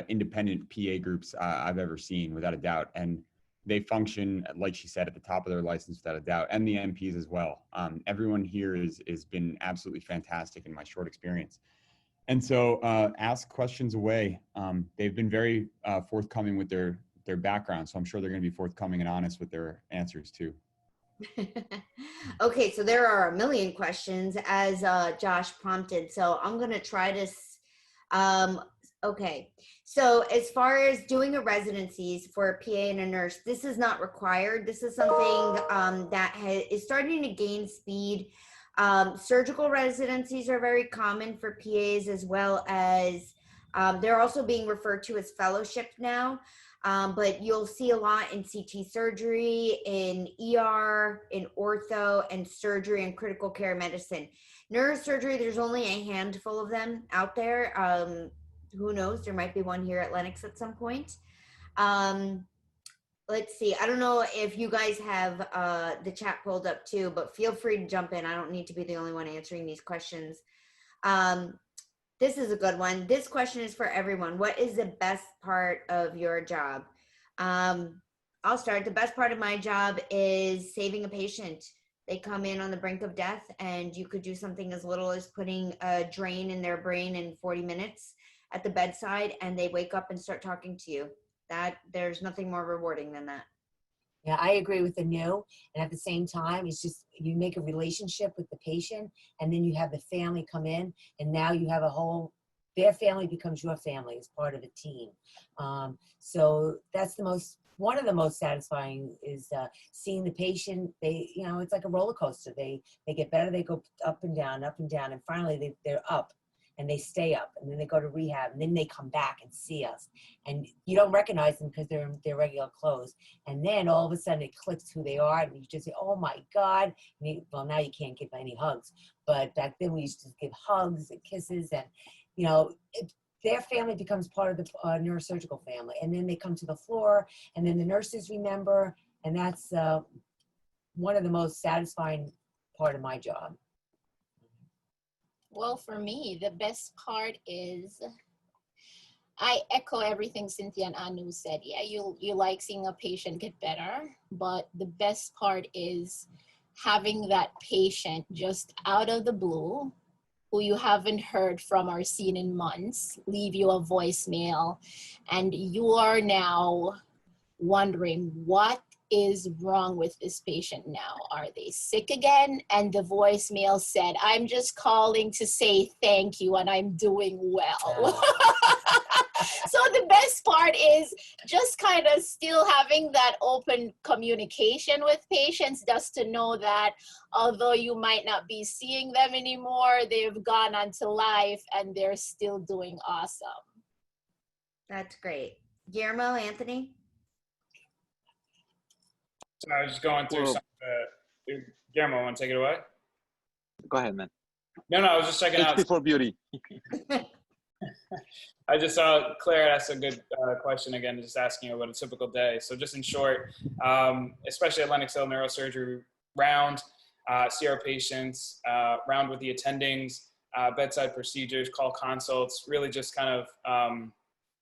independent PA groups I've ever seen, without a doubt. And they function, like she said, at the top of their license, without a doubt, and the NPs as well. Everyone here has been absolutely fantastic in my short experience. And so ask questions away. They've been very forthcoming with their background, so I'm sure they're going to be forthcoming and honest with their answers too. Okay, so there are a million questions as Josh prompted. So I'm going to try to, okay. So as far as doing a residencies for a PA and a nurse, this is not required. This is something that is starting to gain speed. Surgical residencies are very common for PAs, as well as they're also being referred to as fellowship now. But you'll see a lot in CT surgery, in ER, in ortho, and surgery and critical care medicine. Neurosurgery, there's only a handful of them out there. who knows, there might be one here at Lenox at some point. Let's see. I don't know if you guys have the chat pulled up too, but feel free to jump in. I don't need to be the only one answering these questions. This is a good one. This question is for everyone. What is the best part of your job? I'll start. The best part of my job is saving a patient. They come in on the brink of death, and you could do something as little as putting a drain in their brain in 40 minutes at the bedside, and they wake up and start talking to you. That there's nothing more rewarding than that. Yeah, I agree with Anu. And at the same time, it's just you make a relationship with the patient, and then you have the family come in, and now you have a whole, their family becomes your family as part of a team. So that's one of the most satisfying is seeing the patient. They, you know, it's like a roller coaster. They get better, they go up and down, and finally they're up. And they stay up, and then they go to rehab, and then they come back and see us. And you don't recognize them because they're in their regular clothes. And then all of a sudden it clicks who they are, and you just say, oh my God. Well, now you can't give any hugs. But back then we used to give hugs and kisses, and, you know, their family becomes part of the neurosurgical family. And then they come to the floor, and then the nurses remember, and that's one of the most satisfying part of my job. Well, for me, the best part is, I echo everything Cynthia and Anu said. Yeah, you like seeing a patient get better, but the best part is having that patient just out of the blue, who you haven't heard from or seen in months, leave you a voicemail, and you are now wondering what is wrong with this patient now? Are they sick again? And the voicemail said, I'm just calling to say thank you and I'm doing well. So the best part is just kind of still having that open communication with patients, just to know that although you might not be seeing them anymore, they've gone on to life and they're still doing awesome. That's great. Guillermo, Anthony? So I was just going through some Guillermo, want to take it away? Go ahead, man. No, I was just checking out. Before beauty. I just saw Claire asked a good question again, just asking about a typical day. So just in short, especially at Lenox Hill Neurosurgery round, see our patients, round with the attendings, bedside procedures, call consults, really just kind of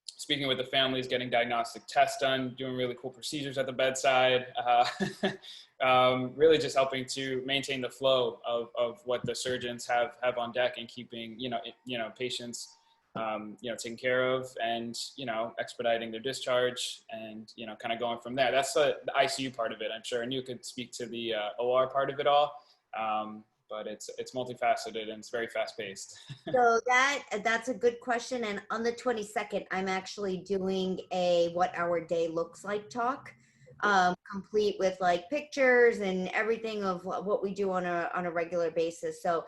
speaking with the families, getting diagnostic tests done, doing really cool procedures at the bedside, really just helping to maintain the flow of what the surgeons have on deck and keeping, patients, taken care of and, expediting their discharge and, kind of going from there. That's the ICU part of it. I'm sure Anu could speak to the OR part of it all. But it's multifaceted and it's very fast paced. So that's a good question. And on the 22nd, I'm actually doing a what our day looks like talk, complete with like pictures and everything of what we do on a regular basis. So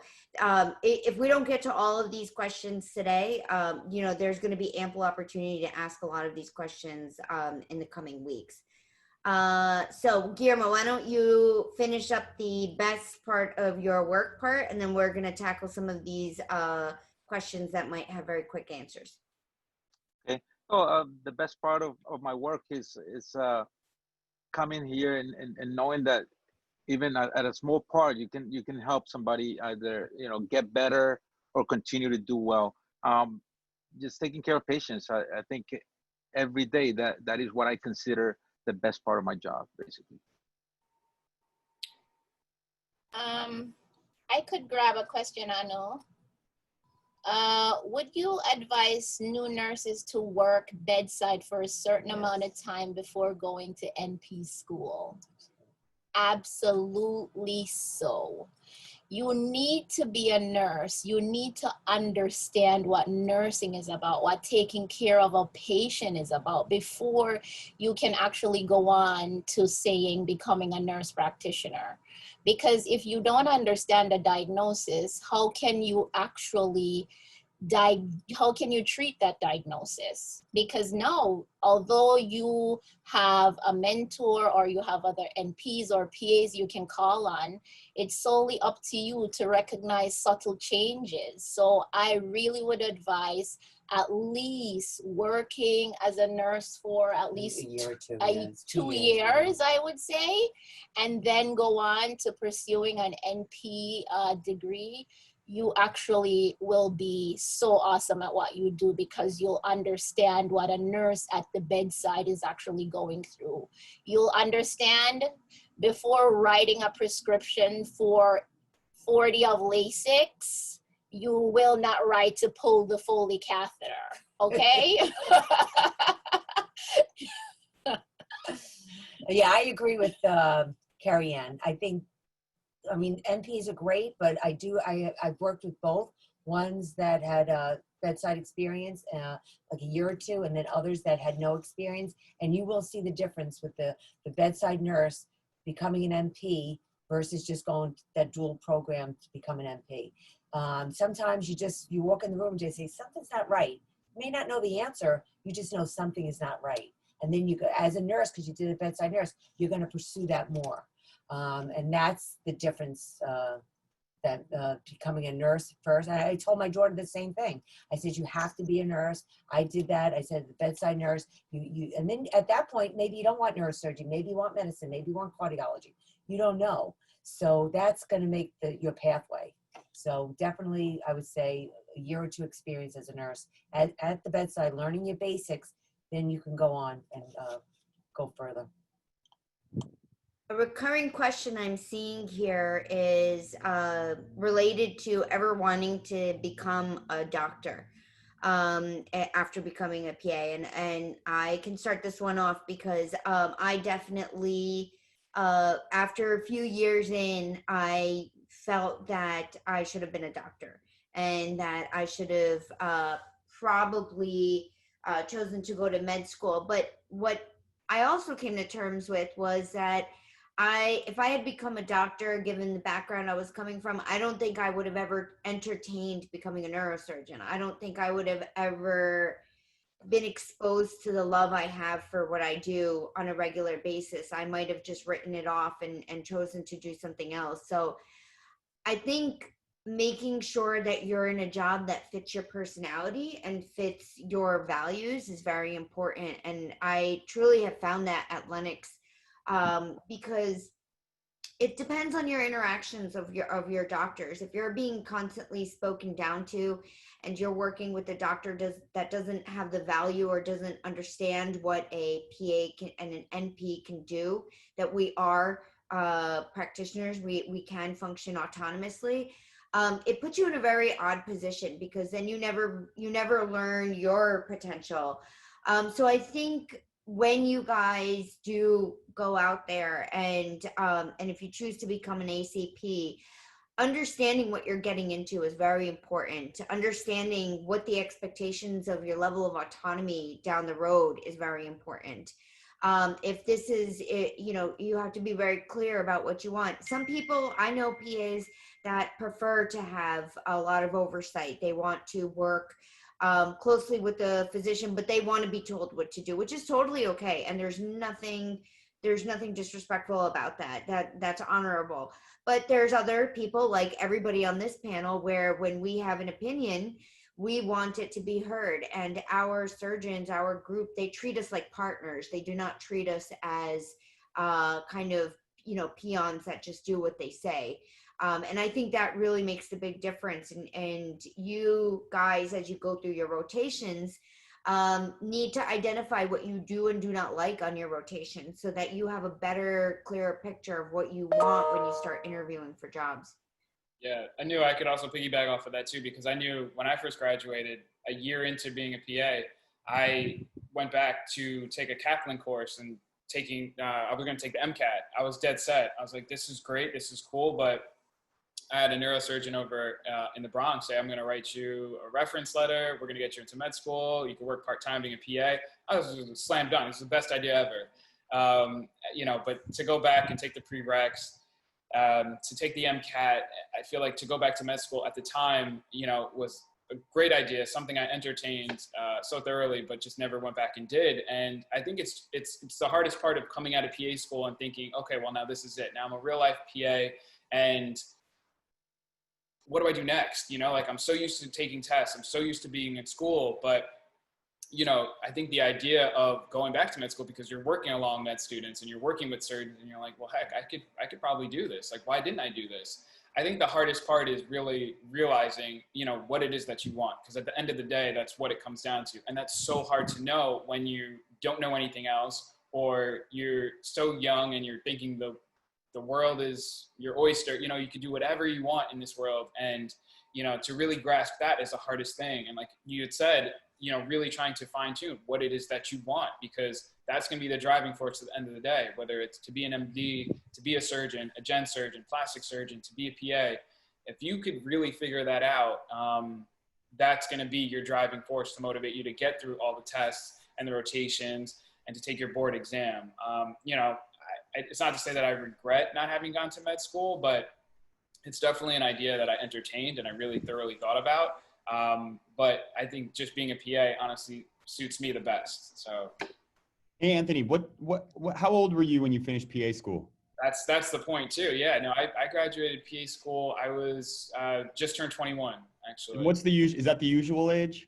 if we don't get to all of these questions today, there's going to be ample opportunity to ask a lot of these questions in the coming weeks. So Guillermo, why don't you finish up the best part of your work part, and then we're going to tackle some of these questions that might have very quick answers. Okay. So the best part of my work is coming here and knowing that even at a small part, you can help somebody either, get better or continue to do well. Just taking care of patients. I think every day that is what I consider the best part of my job, basically. I could grab a question, Anu. Would you advise new nurses to work bedside for a certain amount of time before going to NP school? Absolutely so. You need to be a nurse. You need to understand what nursing is about, what taking care of a patient is about before you can actually go on to saying becoming a nurse practitioner. Because if you don't understand the diagnosis, how can you actually how can you treat that diagnosis? Because no, although you have a mentor or you have other NPs or PAs you can call on, it's solely up to you to recognize subtle changes. So I really would advise at least working as a nurse for at least a year or two, 2 years, I would say, and then go on to pursuing an NP degree. You actually will be so awesome at what you do because you'll understand what a nurse at the bedside is actually going through. You'll understand before writing a prescription for 40 of Lasix, you will not write to pull the Foley catheter, okay? Yeah, I agree with Kerry Ann. I mean, NPs are great, but I've worked with both, ones that had bedside experience, like a year or two, and then others that had no experience. And you will see the difference with the bedside nurse becoming an NP versus just going that dual program to become an NP. Sometimes you walk in the room and just say, something's not right. You may not know the answer, you just know something is not right. And then you go, as a nurse, because you did a bedside nurse, you're gonna pursue that more. And that's the difference, that becoming a nurse first. I told my daughter the same thing. I said, you have to be a nurse. I did that. I said, the bedside nurse, and then at that point, maybe you don't want neurosurgery, maybe you want medicine, maybe you want cardiology. You don't know. So that's going to make your pathway. So definitely, I would say a year or two experience as a nurse at the bedside, learning your basics, then you can go on and go further. A recurring question I'm seeing here is related to ever wanting to become a doctor after becoming a PA. And I can start this one off because I definitely, after a few years in, I felt that I should have been a doctor and that I should have probably chosen to go to med school. But what I also came to terms with was that if I had become a doctor, given the background I was coming from, I don't think I would have ever entertained becoming a neurosurgeon. I don't think I would have ever been exposed to the love I have for what I do on a regular basis. I might have just written it off and chosen to do something else. So I think making sure that you're in a job that fits your personality and fits your values is very important. And I truly have found that at Lennox. Because it depends on your interactions of your doctors. If you're being constantly spoken down to and you're working with a doctor that doesn't have the value or doesn't understand what a PA and an NP can do, that we are practitioners, we can function autonomously, it puts you in a very odd position because then you never learn your potential. So I think when you guys do go out there and if you choose to become an ACP, understanding what you're getting into is very important. Understanding what the expectations of your level of autonomy down the road is very important. If this is, you have to be very clear about what you want. Some people, I know PAs that prefer to have a lot of oversight. They want to work closely with the physician, but they want to be told what to do, which is totally okay. And there's nothing disrespectful about that. That's honorable. But there's other people, like everybody on this panel, where when we have an opinion, we want it to be heard. And our surgeons, our group, they treat us like partners. They do not treat us as kind of, peons that just do what they say. And I think that really makes the big difference. And you guys, as you go through your rotations, need to identify what you do and do not like on your rotation so that you have a better, clearer picture of what you want when you start interviewing for jobs. Yeah, I knew I could also piggyback off of that too, because I knew when I first graduated, a year into being a PA, I went back to take a Kaplan course and I was going to take the MCAT. I was dead set. I was like, this is great. This is cool. But I had a neurosurgeon over in the Bronx say, I'm going to write you a reference letter. We're going to get you into med school. You can work part-time being a PA. I was just slam dunk. It's the best idea ever. But to go back and take the prereqs, to take the MCAT, I feel like to go back to med school at the time, was a great idea, something I entertained so thoroughly, but just never went back and did. And I think it's the hardest part of coming out of PA school and thinking, okay, well, now this is it. Now I'm a real life PA, and what do I do next? You know, like I'm so used to taking tests. I'm so used to being in school, but you know, I think the idea of going back to med school, because you're working along med students and you're working with surgeons, and you're like, well, heck, I could probably do this. Like, why didn't I do this? I think the hardest part is really realizing, you know, what it is that you want. Because at the end of the day, that's what it comes down to. And that's so hard to know when you don't know anything else, or you're so young and you're thinking the world is your oyster. You know, you can do whatever you want in this world. And, you know, to really grasp that is the hardest thing. And like you had said, you know, really trying to fine tune what it is that you want, because that's going to be the driving force at the end of the day, whether it's to be an MD, to be a surgeon, a gen surgeon, plastic surgeon, to be a PA. If you could really figure that out, that's going to be your driving force to motivate you to get through all the tests and the rotations and to take your board exam. You know, it's not to say that I regret not having gone to med school, but it's definitely an idea that I entertained and I really thoroughly thought about. But I think just being a PA honestly suits me the best. So, Hey, Anthony, how old were you when you finished PA school? That's the point too. Yeah, no, I graduated PA school. I was just turned 21 actually. And is that the usual age?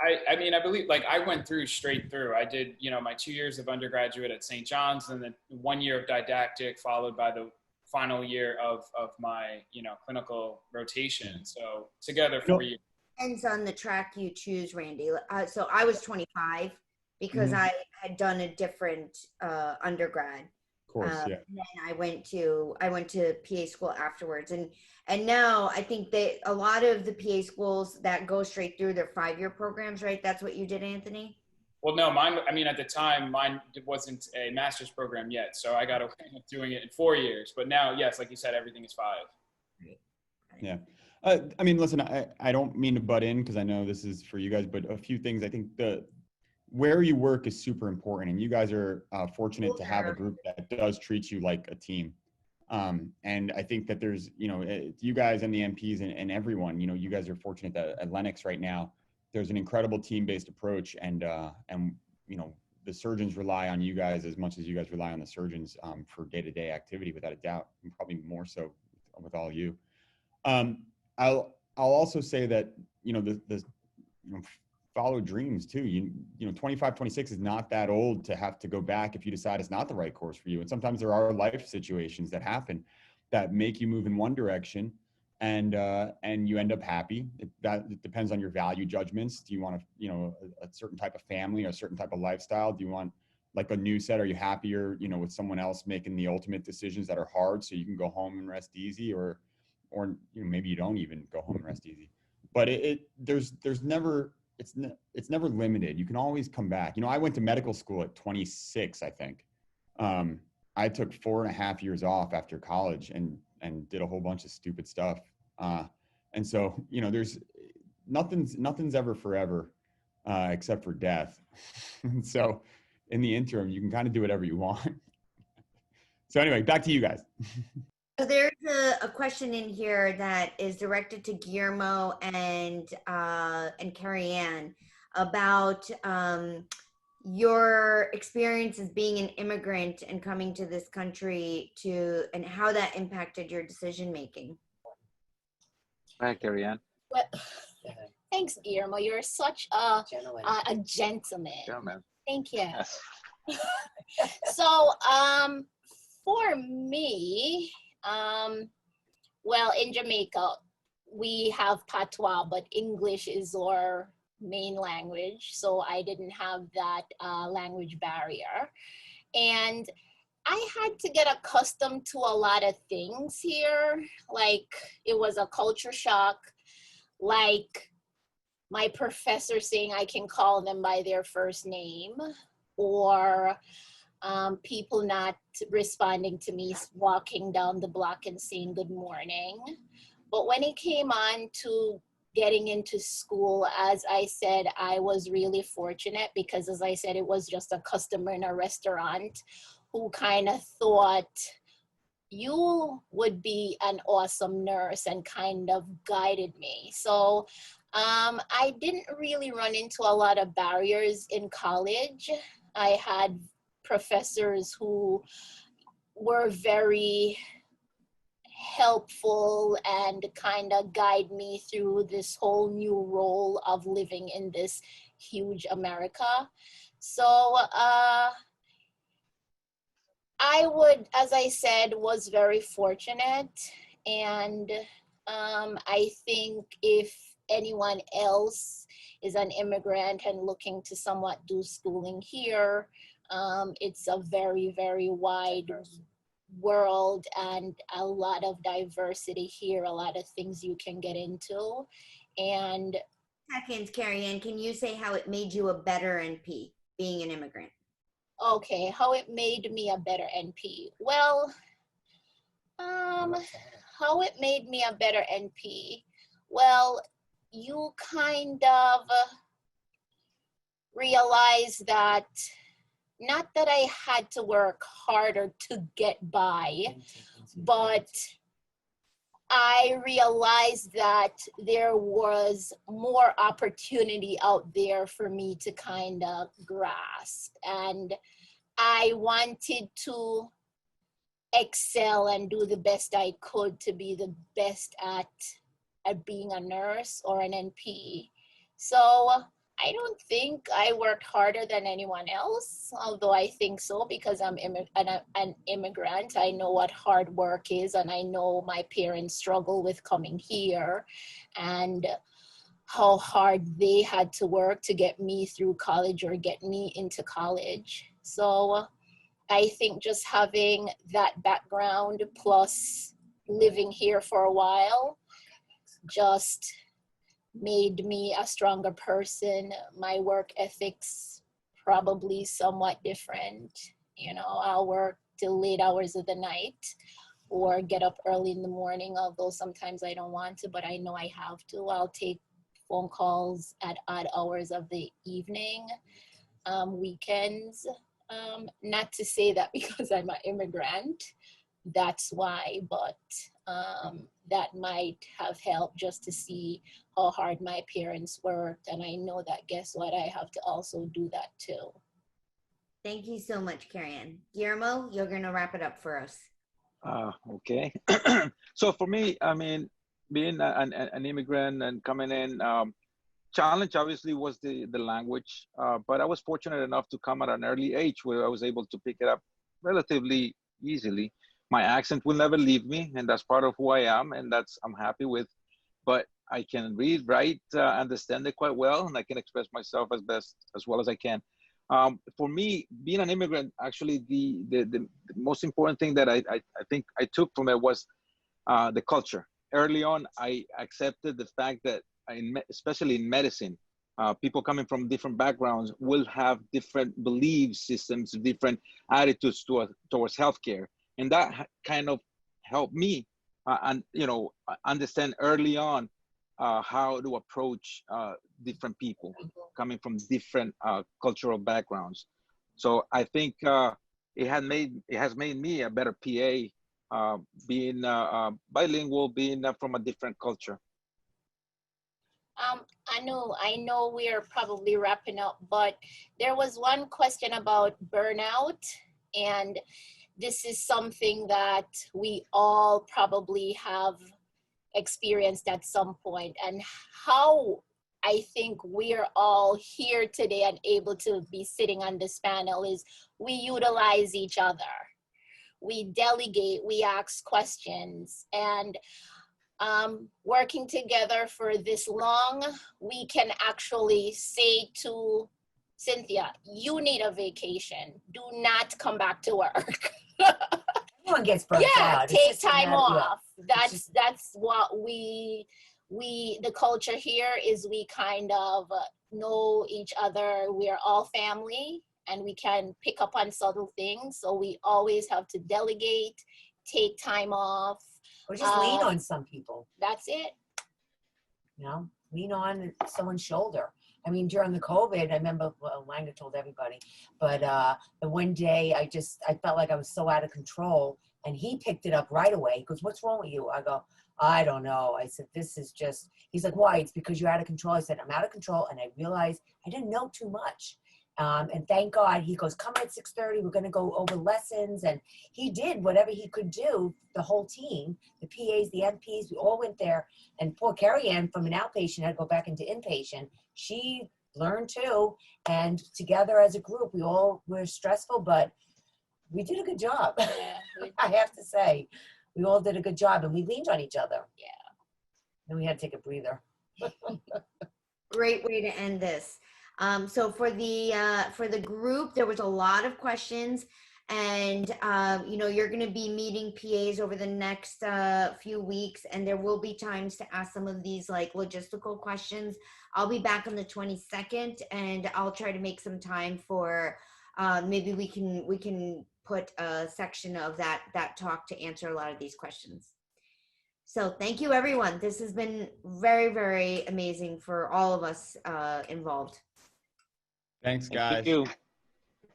I mean, I believe, like, I went straight through. I did, you know, my 2 years of undergraduate at St. John's, and then 1 year of didactic, followed by the final year of my, you know, clinical rotation. So together 4 years. Depends on the track you choose, Randy. So I was 25 because I had done a different undergrad. Of course, yeah. And then I went to PA school afterwards, and now I think that a lot of the PA schools that go straight through their 5-year programs, right? That's what you did, Anthony? Well, no, mine. I mean, at the time, mine wasn't a master's program yet, so I got away with doing it in 4 years. But now, yes, like you said, everything is 5. Right. Yeah. I mean, listen, I don't mean to butt in because I know this is for you guys, but a few things. I think where you work is super important, and you guys are fortunate to have a group that does treat you like a team. And I think that there's, you know, you guys and the MPs and everyone, you know, you guys are fortunate that at Lennox right now, there's an incredible team-based approach, and you know, the surgeons rely on you guys as much as you guys rely on the surgeons for day-to-day activity, without a doubt, and probably more so with all you. I'll also say that, you know, the you know, follow dreams too. You know, 25, 26 is not that old to have to go back if you decide it's not the right course for you. And sometimes there are life situations that happen that make you move in one direction, and you end up happy. It depends on your value judgments. Do you want you know, a certain type of family or a certain type of lifestyle? Do you want like a new set? Are you happier, you know, with someone else making the ultimate decisions that are hard so you can go home and rest easy, or you know, maybe you don't even go home and rest easy. But there's never, it's never limited. You can always come back. You know, I went to medical school at 26, I think. I took 4.5 years off after college and did a whole bunch of stupid stuff. And so, you know, there's nothing's ever forever, except for death. And so in the interim, you can kind of do whatever you want. So anyway, back to you guys. So there's a question in here that is directed to Guillermo and Kerry Ann about your experience as being an immigrant and coming to this country and how that impacted your decision making. Hi, Kerry Ann. Well, thanks, Guillermo. You're such a gentleman. Gentleman. Thank you. Yes. So, for me, well, in Jamaica, we have patois, but English is our main language. So I didn't have that language barrier. And I had to get accustomed to a lot of things here. Like, it was a culture shock. Like, my professor saying I can call them by their first name, or people not responding to me walking down the block and saying good morning. But when it came on to getting into school, as I said, I was really fortunate because, as I said, it was just a customer in a restaurant who kind of thought you would be an awesome nurse and kind of guided me. So I didn't really run into a lot of barriers in college. I had professors who were very helpful and kind of guide me through this whole new role of living in this huge America. So I would, as I said, was very fortunate. And I think if anyone else is an immigrant and looking to somewhat do schooling here, it's a very, very wide world and a lot of diversity here, a lot of things you can get into. And Seconds, Kerry Ann, can you say how it made you a better NP, being an immigrant? okay, how it made me a better NP. Well, how it made me a better NP. Well, you kind of realize that not that I had to work harder to get by, but I realized that there was more opportunity out there for me to kind of grasp. And I wanted to excel and do the best I could to be the best at being a nurse or an NP. So I don't think I worked harder than anyone else, although I think so because I'm an immigrant. I know what hard work is, and I know my parents struggle with coming here and how hard they had to work to get me through college or get me into college. So I think just having that background plus living here for a while just made me a stronger person. My work ethics probably somewhat different. You know, I'll work till late hours of the night or get up early in the morning, although sometimes I don't want to, but I know I have to. I'll take phone calls at odd hours of the evening, weekends. Not to say that because I'm an immigrant, that's why, but that might have helped just to see how hard my parents worked. And I know that, guess what, I have to also do that too. Thank you so much, Kerry Ann. Guillermo, you're going to wrap it up for us. Okay. So for me, I mean, being an immigrant and coming in, challenge obviously was the language, but I was fortunate enough to come at an early age where I was able to pick it up relatively easily. My accent will never leave me, and that's part of who I am, and that's I'm happy with. But I can read, write, understand it quite well, and I can express myself as well as I can. For me, being an immigrant, actually, the most important thing that I think I took from it was the culture. Early on, I accepted the fact that, especially in medicine, people coming from different backgrounds will have different belief systems, different attitudes towards healthcare, and that kind of helped me, and understand early on how to approach different people coming from different cultural backgrounds. So I think it has made me a better PA, being bilingual, being from a different culture. I know we are probably wrapping up, but there was one question about burnout, and this is something that we all probably have experienced at some point, and how I think we're all here today and able to be sitting on this panel is we utilize each other. We delegate, we ask questions, and working together for this long, we can actually say to Cynthia, you need a vacation. Do not come back to work. Everyone gets burnt out. Take time off. That's what the culture here is. We kind of know each other. We are all family, and we can pick up on subtle things. So we always have to delegate, take time off. Or just lean on some people. That's it. Lean on someone's shoulder. I mean, during the COVID, I remember, well, Langa told everybody, but the one day I felt like I was so out of control And he picked it up right away. He goes, what's wrong with you? I go, I don't know. I said, this is just, he's like, why? It's because you're out of control. I said, I'm out of control. And I realized I didn't know too much. And thank God, he goes, come at 6:30. We're going to go over lessons. And he did whatever he could do, the whole team, the PAs, the MPs, we all went there. And poor Kerry Ann from an outpatient had to go back into inpatient. She learned too. And together as a group, we all were stressful, but we did a good job. Yeah, I have to say, we all did a good job and we leaned on each other. yeah. And we had to take a breather. Great way to end this. So for the group, there was a lot of questions, and you know, you're going to be meeting PAs over the next few weeks, and there will be times to ask some of these like logistical questions. I'll be back on the 22nd, and I'll try to make some time for maybe we can put a section of that talk to answer a lot of these questions. So thank you, everyone. This has been very, very amazing for all of us involved. Thanks, guys. Thank you.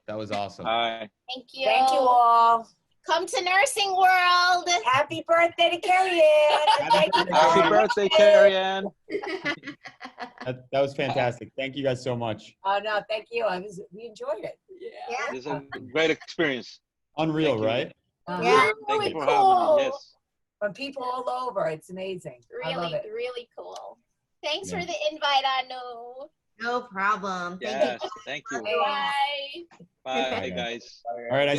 That was awesome. Bye. Thank you. Thank you all. Come to Nursing World. Happy birthday to Kerry Ann. Thank you, Happy Kerry. birthday, Kerry Ann. That was fantastic. Thank you guys so much. Oh no, thank you. We enjoyed it. Yeah. This is a great experience. Unreal, Thank you. right? Yeah. Thank Really you for cool. having me. Yes. From people all over, it's amazing. I love Really, it. really cool. Thanks Yeah. for the invite, Anu. No problem. Thank Yes. you. Thank you. Bye. Bye, guys. All right. I